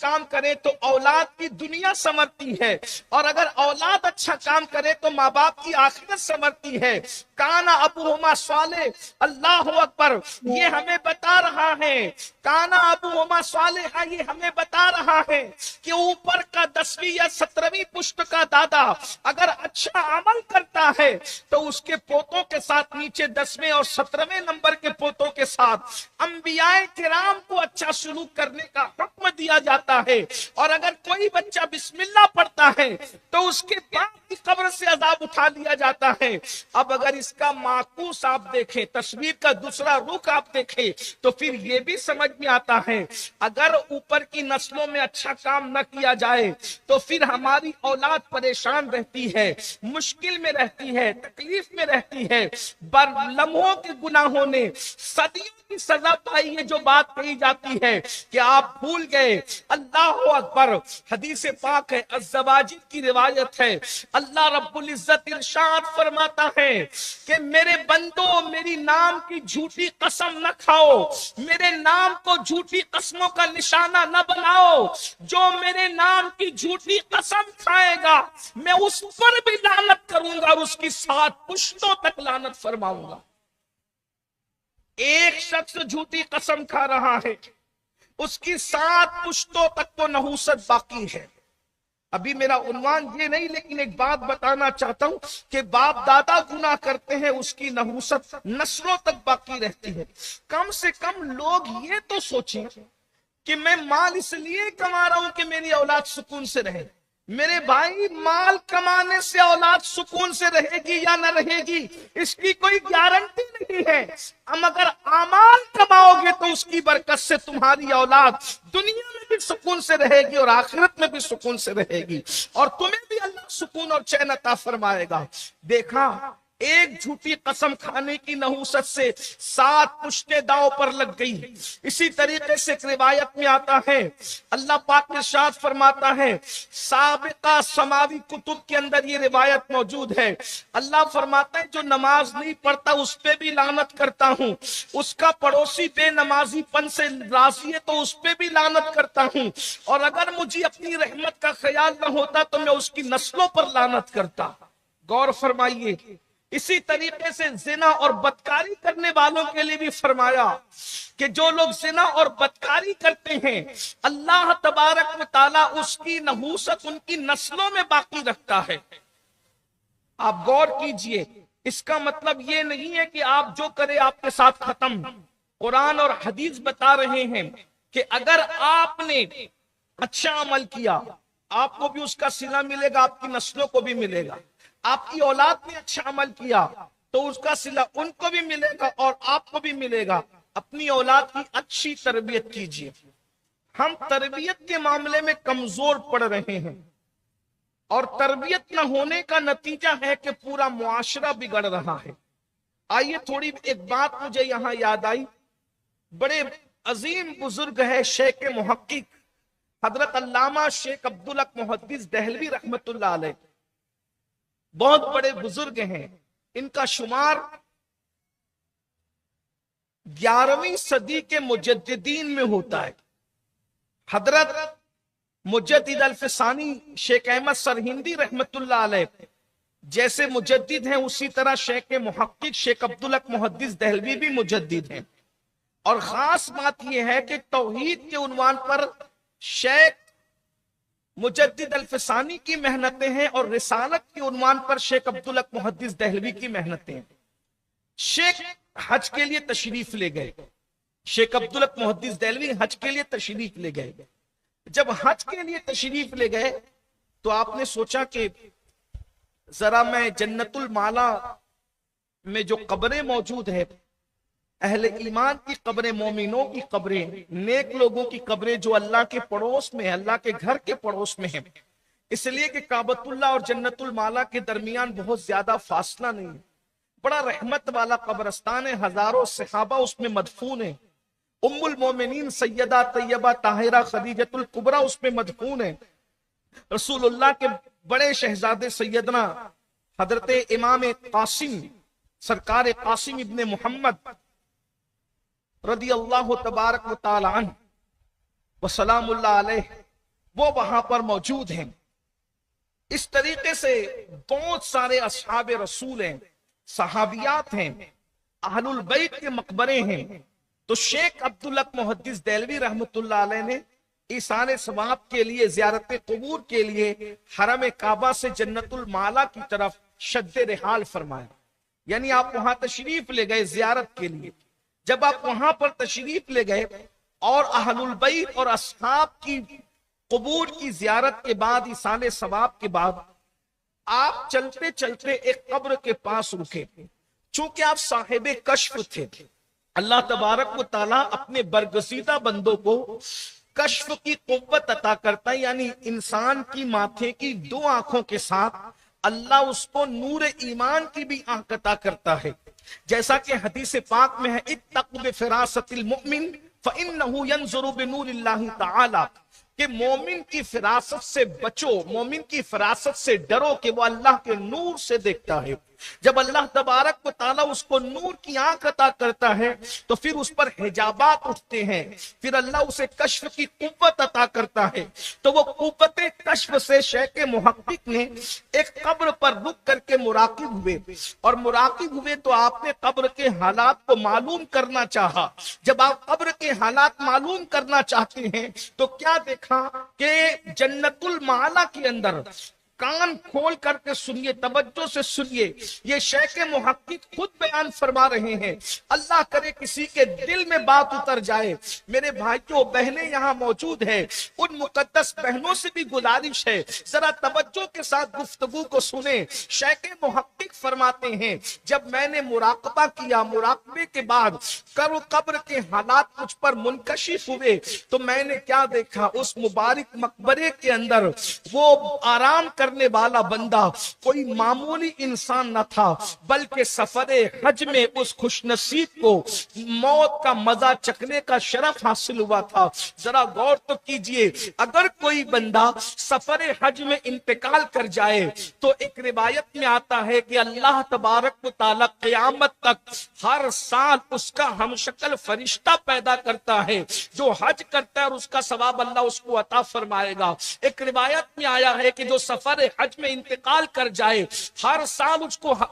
کام کرے تو اولاد کی دنیا سنورتی ہے، اور اگر اولاد اچھا کام کرے تو ماں باپ کی آخرت سنورتی ہے۔ کانا ابوہما صالح، اللہ اکبر، یہ ہمیں بتا رہا ہے، کانا ابوہما صالح، یہ ہمیں بتا رہا ہے کہ اوپر کا 10ویں یا 17ویں پشت کا دادا اگر اچھا عمل کرتا ہے تو اس کے پوتوں کے ساتھ نیچے 10ویں اور 17ویں نمبر کے پوتوں کے ساتھ انبیاء کرام کو اچھا سلوک کرنے کا حکم دیا جاتا ہے، اور اگر کوئی بچہ بسم اللہ پڑھتا ہے تو اس کے باپ کی قبر سے عذاب اٹھا لیا جاتا ہے۔ اب اگر اس کا معکوس آپ دیکھیں، تصویر کا دوسرا رخ آپ دیکھیں، تو پھر یہ بھی سمجھ میں آتا ہے اگر اوپر کی نسلوں میں اچھا کام نہ کیا جائے تو پھر ہماری اولاد پریشان رہتی ہے، مشکل میں رہتی ہے، تکلیف میں رہتی ہے۔ لمحوں کے گناہوں نے صدیوں کی سزا پائی، یہ جو بات کہی جاتی ہے کہ آپ بھول گئے۔ اللہ اکبر، حدیث پاک ہے، الزواجر کی روایت ہے، اللہ رب العزت ارشاد فرماتا ہے کہ میرے بندو میری نام کی جھوٹی قسم نہ کھاؤ، میرے نام کو جھوٹی قسموں کا نشانہ نہ بناؤ، جو میرے نام کی جھوٹی قسم کھائے گا میں اس پر بھی لعنت کروں گا اور اس کی 7 پشتوں تک لعنت فرماؤں گا۔ ایک شخص جھوٹی قسم کھا رہا ہے، اس کی 7 پشتوں تک تو نحوست باقی ہے۔ ابھی میرا عنوان یہ نہیں، لیکن ایک بات بتانا چاہتا ہوں کہ باپ دادا گناہ کرتے ہیں، اس کی نحوست نسلوں تک باقی رہتی ہے۔ کم سے کم لوگ یہ تو سوچیں کہ میں مال اس لیے کما رہا ہوں کہ میری اولاد سکون سے رہے۔ میرے بھائی، مال کمانے سے اولاد سکون سے رہے گی یا نہ رہے گی اس کی کوئی گارنٹی نہیں ہے۔ ہم اگر اعمال کماؤ گے تو اس کی برکت سے تمہاری اولاد دنیا میں بھی سکون سے رہے گی اور آخرت میں بھی سکون سے رہے گی، اور تمہیں بھی اللہ سکون اور چین عطا فرمائے گا۔ دیکھا، ایک جھوٹی قسم کھانے کی نحوست سے 7 پشتیں داؤ پر لگ گئی۔ اسی طریقے سے ایک روایت میں آتا ہے، اللہ پاک ارشاد فرماتا ہے، سابقہ سماوی کتب کے اندر یہ روایت موجود ہے، اللہ فرماتا ہے جو نماز نہیں پڑھتا اس پہ بھی لعنت کرتا ہوں، اس کا پڑوسی بے نمازی پن سے راضی ہے تو اس پہ بھی لعنت کرتا ہوں، اور اگر مجھے اپنی رحمت کا خیال نہ ہوتا تو میں اس کی نسلوں پر لعنت کرتا۔ غور فرمائیے، اسی طریقے سے زنا اور بدکاری کرنے والوں کے لیے بھی فرمایا کہ جو لوگ زنا اور بدکاری کرتے ہیں اللہ تبارک و تعالیٰ اس کی نحوست ان کی نسلوں میں باقی رکھتا ہے۔ آپ غور کیجئے، اس کا مطلب یہ نہیں ہے کہ آپ جو کرے آپ کے ساتھ ختم۔ قرآن اور حدیث بتا رہے ہیں کہ اگر آپ نے اچھا عمل کیا آپ کو بھی اس کا صلہ ملے گا، آپ کی نسلوں کو بھی ملے گا۔ آپ کی اولاد نے اچھا عمل کیا تو اس کا صلہ ان کو بھی ملے گا اور آپ کو بھی ملے گا۔ اپنی اولاد کی اچھی تربیت کیجیے۔ ہم تربیت کے معاملے میں کمزور پڑ رہے ہیں، اور تربیت نہ ہونے کا نتیجہ ہے کہ پورا معاشرہ بگڑ رہا ہے۔ آئیے تھوڑی ایک بات مجھے یہاں یاد آئی، بڑے عظیم بزرگ ہے شیخ محقق حضرت علامہ شیخ عبدالحق محدث دہلوی رحمت اللہ علیہ، بہت بڑے بزرگ ہیں، ان کا شمار 11ویں صدی کے مجددین میں ہوتا ہے۔ حضرت مجدد الفسانی شیخ احمد سرہندی رحمت اللہ علیہ جیسے مجدد ہیں، اسی طرح شیخ محقق شیخ عبدالحق محدث دہلوی بھی مجدد ہیں، اور خاص بات یہ ہے کہ توحید کے عنوان پر شیخ مجدد الفسانی کی محنتیں ہیں اور رسالت کے عنوان پر شیخ عبدالحق محدث دہلوی کی محنتیں ہیں۔ شیخ حج کے لیے تشریف لے گئے، شیخ عبدالحق محدث دہلوی حج کے لیے تشریف لے گئے۔ جب حج کے لیے تشریف لے گئے تو آپ نے سوچا کہ ذرا میں جنت المالا میں جو قبریں موجود ہیں، اہل ایمان کی قبریں، مومنوں کی قبریں، نیک لوگوں کی قبریں جو اللہ کے پڑوس میں ہیں، اللہ کے گھر کے پڑوس میں ہیں، اس لیے کہ کعبۃ اللہ اور جنت المالا کے درمیان بہت زیادہ فاصلہ نہیں ہے، بڑا رحمت والا قبرستان ہے، ہزاروں صحابہ اس میں مدفون ہیں، ام المومنین سیدہ طیبہ طاہرہ خدیجۃ الکبریٰ اس میں مدفون ہیں، رسول اللہ کے بڑے شہزادے سیدنا حضرت امام قاسم سرکار قاسم ابن محمد رضی اللہ تبارک و تعالی عنہ وسلام اللہ علیہ وہ وہاں پر موجود ہیں۔ اس طریقے سے بہت سارے اصحاب رسول ہیں، صحابیات ہیں، اہل البیت کے مقبرے ہیں۔ تو شیخ عبدالحق محدث دہلوی رحمت اللہ علیہ نے ایصال ثواب کے لیے، زیارت قبور کے لیے حرم کعبہ سے جنت المعلا کی طرف شد رحال فرمایا، یعنی آپ وہاں تشریف لے گئے زیارت کے لیے۔ جب آپ وہاں پر تشریف لے گئے اور اہل البیت اور اصحاب کی قبور کی زیارت کے بعد، ایصال ثواب کے بعد، آپ چلتے چلتے ایک قبر کے پاس رکے۔ چونکہ آپ صاحب کشف تھے، اللہ تبارک و تعالیٰ اپنے برگزیدہ بندوں کو کشف کی قوت عطا کرتا ہے، یعنی انسان کی ماتھے کی دو آنکھوں کے ساتھ اللہ اس کو نور ایمان کی بھی آنکھ عطا کرتا ہے۔ جیسا کہ حدیث پاک میں ہے، اتقوا بفراست المؤمن فإنه ينظر بنور اللہ تعالی، کہ مومن کی فراست سے بچو، مومن کی فراست سے ڈرو کہ وہ اللہ کے نور سے دیکھتا ہے۔ جب اللہ تبارک و تعالیٰ اس کو نور کی آنکھ عطا کرتا ہے تو پھر اس پر حجابات اٹھتے ہیں، پھر اللہ اسے کشف کی قوت عطا کرتا ہے۔ تو وہ قوت کشف سے شیخ محقق نے ایک قبر پر رک کر کے مراقب ہوئے، اور مراقب ہوئے تو آپ نے قبر کے حالات کو معلوم کرنا چاہا۔ جب آپ قبر کے حالات معلوم کرنا چاہتے ہیں تو کیا دیکھا کہ جنت المعلا کے اندر، کان کھول کر کے سنیے، توجہ سے سنیے، یہ شیخ محقق خود بیان فرما رہے ہیں۔ اللہ کرے کسی کے دل میں بات اتر جائے، میرے بھائیوں بہنیں یہاں موجود ہیں، ان مقدس بہنوں سے بھی گزارش ہے ذرا توجہ کے ساتھ گفتگو کو سنیں۔ شیخ محقق فرماتے ہیں جب میں نے مراقبہ کیا، مراقبے کے بعد قبر کے حالات مجھ پر منکشف ہوئے تو میں نے کیا دیکھا، اس مبارک مقبرے کے اندر وہ آرام کرنے والا بندہ کوئی معمولی انسان نہ تھا، بلکہ سفر حج میں اس خوش نصیب کو موت کا مزہ چکھنے کا شرف حاصل ہوا تھا۔ ذرا غور تو کیجئے، اگر کوئی بندہ سفر حج میں انتقال کر جائے تو ایک روایت میں آتا ہے کہ اللہ تبارک و تعالی قیامت تک ہر سال اس کا ہم شکل فرشتہ پیدا کرتا ہے جو حج کرتا ہے، اور اس کا ثواب اللہ اس کو عطا فرمائے گا۔ ایک روایت میں آیا ہے کہ جو سفر حج میں انتقال کر جائے ہر سال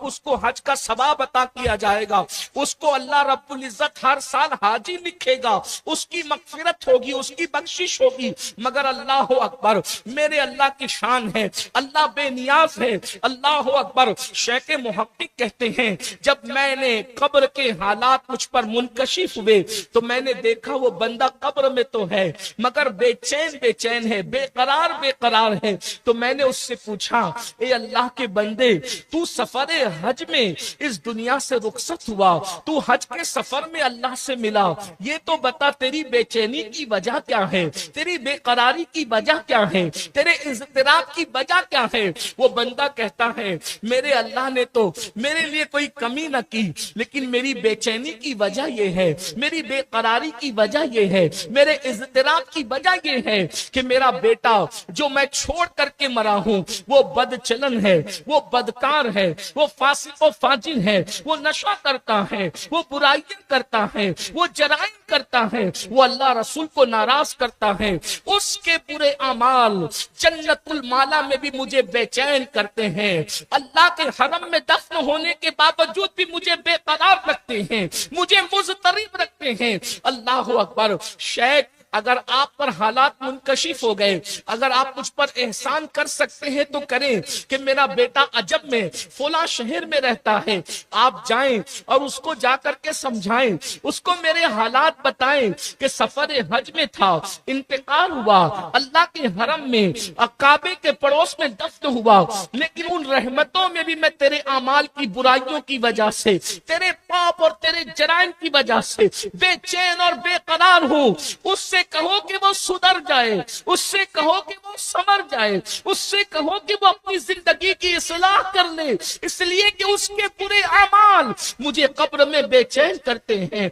اس کو حج کا ثواب عطا کیا جائے گا، اس کو اللہ رب العزت ہر سال حاجی لکھے گا، اس کی مغفرت ہوگی، اس کی بخشش ہوگی۔ مگر اللہ اکبر، میرے اللہ کی شان ہے، اللہ بے نیاز ہے، اللہ اکبر۔ شیخ محقق کہتے ہیں جب میں نے قبر کے حالات مجھ پر منکشف ہوئے تو میں نے دیکھا وہ بندہ قبر میں تو ہے مگر بے چین ہے، بے قرار ہے۔ تو میں نے اس سے پوچھا، اے اللہ کے بندے، تو سفر حج میں اس دنیا سے رخصت ہوا، تو حج کے سفر میں اللہ سے ملا، یہ تو بتا تیری بے چینی کی وجہ کیا ہے، تیری بے قراری کی وجہ کیا ہے، تیرے اضطراب کی وجہ کیا ہے؟ وہ بندہ کہتا ہے میرے اللہ نے تو میرے لیے کوئی کمی نہ کی، لیکن میری بے چینی کی وجہ یہ ہے، میری بے قراری کی وجہ یہ ہے، میرے اضطراب کی وجہ یہ ہے کہ میرا بیٹا جو میں چھوڑ کر کے مرا ہوں وہ بد چلن ہے، وہ بدکار ہے، وہ فاسق و فاجر ہے، وہ نشہ کرتا ہے، وہ برائیاں کرتا ہے، وہ جرائم کرتا ہے، وہ اللہ رسول کو ناراض کرتا ہے۔ اس کے برے اعمال جنت المعلا میں بھی مجھے بے چین کرتے ہیں، اللہ کے حرم میں دفن ہونے کے باوجود بھی مجھے بے قرار رکھتے ہیں، مجھے مضطرب رکھتے ہیں۔ اللہ اکبر۔ شیخ اگر آپ پر حالات منکشف ہو گئے، اگر آپ مجھ پر احسان کر سکتے ہیں تو کریں کہ میرا بیٹا عجب میں فلاں شہر میں رہتا ہے، آپ جائیں اور اس کو جا کر کے سمجھائیں، اس کو میرے حالات بتائیں کہ سفر حج میں تھا، انتقال ہوا، اللہ کے حرم میں کعبے کے پڑوس میں دفن ہوا، لیکن ان رحمتوں میں بھی میں تیرے اعمال کی برائیوں کی وجہ سے، تیرے پاپ اور تیرے جرائم کی وجہ سے بے چین اور بے قرار ہوں۔ اس سے کہو کہ وہ سدھر جائے، اس سے کہو کہ وہ سمر جائے، اس سے کہو کہ وہ اپنی زندگی کی اصلاح کر لے، اس لیے کہ اس کے برے اعمال مجھے قبر میں بے چین کرتے ہیں۔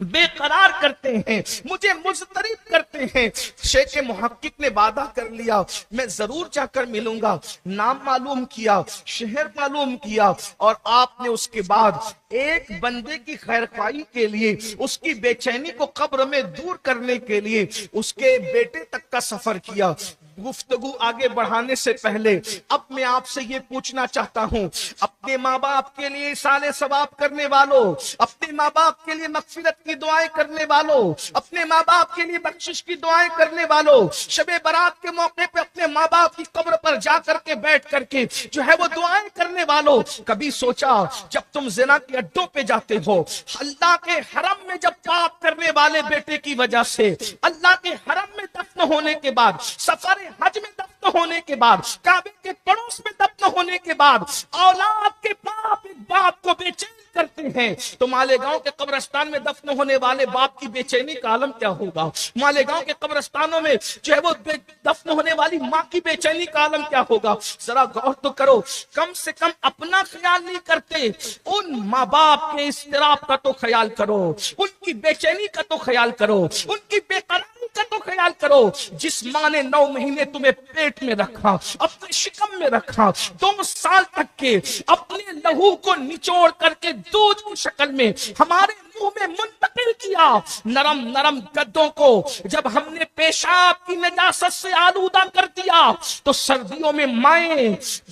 بے قرار کرتے ہیں، مجھے مضطرب کرتے ہیں۔ شیخ محقق نے وعدہ کر لیا میں ضرور جا کر ملوں گا، نام معلوم کیا، شہر معلوم کیا، اور آپ نے اس کے بعد ایک بندے کی خیر خواہی کے لیے، اس کی بے چینی کو قبر میں دور کرنے کے لیے اس کے بیٹے تک کا سفر کیا۔ گفتگو آگے بڑھانے سے پہلے اب میں آپ سے یہ پوچھنا چاہتا ہوں، اپنے ماں باپ کے لیے احسان ثواب کرنے والوں، اپنے ماں باپ کے لیے مغفرت کی دعائیں کرنے والوں، اپنے ماں باپ کے لیے بخشش کی دعائیں کرنے والوں، شب برات کے موقع پہ اپنے ماں باپ کی قبر پر جا کر کے بیٹھ کر کے جو ہے وہ دعائیں کرنے والوں، کبھی سوچا جب تم زنا کے اڈوں پہ جاتے ہو، اللہ کے حرم میں جب پاک کرنے والے بیٹے کی وجہ سے، اللہ کے حرم میں دفن ہونے کے بعد، سفر حج میں دفن ہونے کے بعد، کعبے کے پڑوس میں دفن ہونے کے بعد، اولاد کے باپ ایک باپ کو بے چین کرتے ہیں، تو مالیگاؤں کے قبرستان میں دفن ہونے والے باپ کی بے چینی کا عالم کیا ہوگا؟ مالیگاؤں کے قبرستانوں میں جو ہے وہ دفن ہونے والی ماں کی بے چینی کا عالم کیا ہوگا؟ ذرا غور تو کرو، کم سے کم اپنا خیال نہیں کرتے، ان ماں باپ کے اضطراب کا تو خیال کرو، ان کی بے چینی کا تو خیال کرو، ان کی بے قراری کا تو خیال کرو، جس ماں نے 9 مہینے تمہیں پیٹ میں رکھا، اپنے شکم میں رکھا، 2 سال تک کے اپنے لہو کو نچوڑ کر کے دودھ کی شکل میں ہمارے منہ میں منتقل کیا، نرم نرم گدوں کو جب ہم نے پیشاب کی نجاست سے آلودہ کر دیا تو سردیوں میں مائیں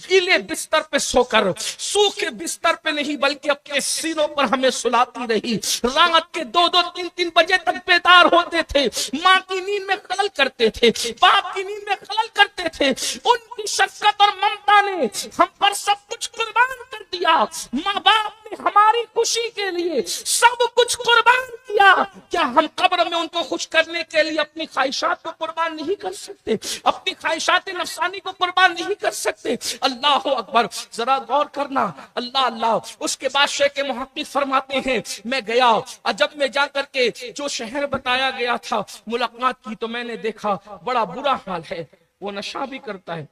گیلے بستر پہ سو کر، سوکھے بستر پہ نہیں بلکہ اپنے سینوں پر ہمیں سلاتی رہی، رات کے 2-2 3-3 بجے تک بیدار ہوتے تھے، ماں کی نیند میں خلل کرتے تھے، باپ کی نیند میں خلل کرتے تھے، ان کی شفقت اور ممتا نے ہم پر سب کچھ قربان کر دیا، ماں باپ نے ہماری خوشی کے لیے سب کچھ قربان کیا، کیا ہم قبر میں ان کو خوش کرنے کے لیے اپنی خواہشات کو قربان نہیں کر سکتے؟ اپنی خواہشات نفسانی کو قربان نہیں کر سکتے؟ اللہ اکبر، ذرا غور کرنا، اللہ اللہ۔ اس کے بعد شیخ محقق فرماتے ہیں میں گیا، عجب میں جا کر کے جو شہر بتایا گیا تھا ملاقات کی تو میں نے دیکھا بڑا برا حال ہے، وہ نشہ بھی کرتا ہے،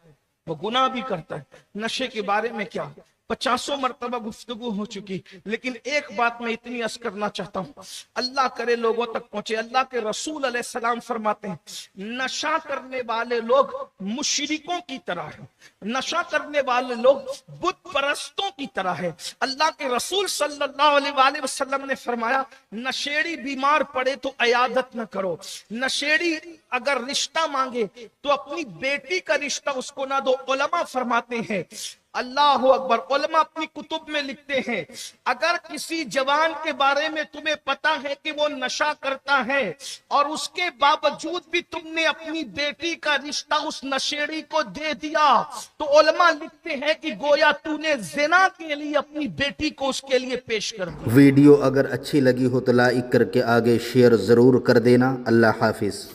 وہ گناہ بھی کرتا ہے۔ نشے کے بارے میں کیا 50 مرتبہ گفتگو ہو چکی، لیکن ایک بات میں اتنی عرض کرنا چاہتا ہوں، اللہ کرے لوگوں تک پہنچے۔ اللہ کے رسول علیہ السلام فرماتے ہیں نشہ کرنے والے لوگ مشرکوں کی طرح ہیں، نشہ کرنے والے لوگ بت پرستوں کی طرح ہے۔ اللہ کے رسول صلی اللہ علیہ وآلہ وسلم نے فرمایا نشیڑی بیمار پڑے تو عیادت نہ کرو، نشیڑی اگر رشتہ مانگے تو اپنی بیٹی کا رشتہ اس کو نہ دو۔ علماء فرماتے ہیں اللہ اکبر، علماء اپنی کتب میں لکھتے ہیں اگر کسی جوان کے بارے میں تمہیں پتا ہے کہ وہ نشہ کرتا ہے اور اس کے باوجود بھی تم نے اپنی بیٹی کا رشتہ اس نشیڑی کو دے دیا تو علماء لکھتے ہیں کہ گویا تو نے زنا کے لیے اپنی بیٹی کو اس کے لیے پیش کر دیا۔ ویڈیو اگر اچھی لگی ہو تو لائک کر کے آگے شیئر ضرور کر دینا۔ اللہ حافظ۔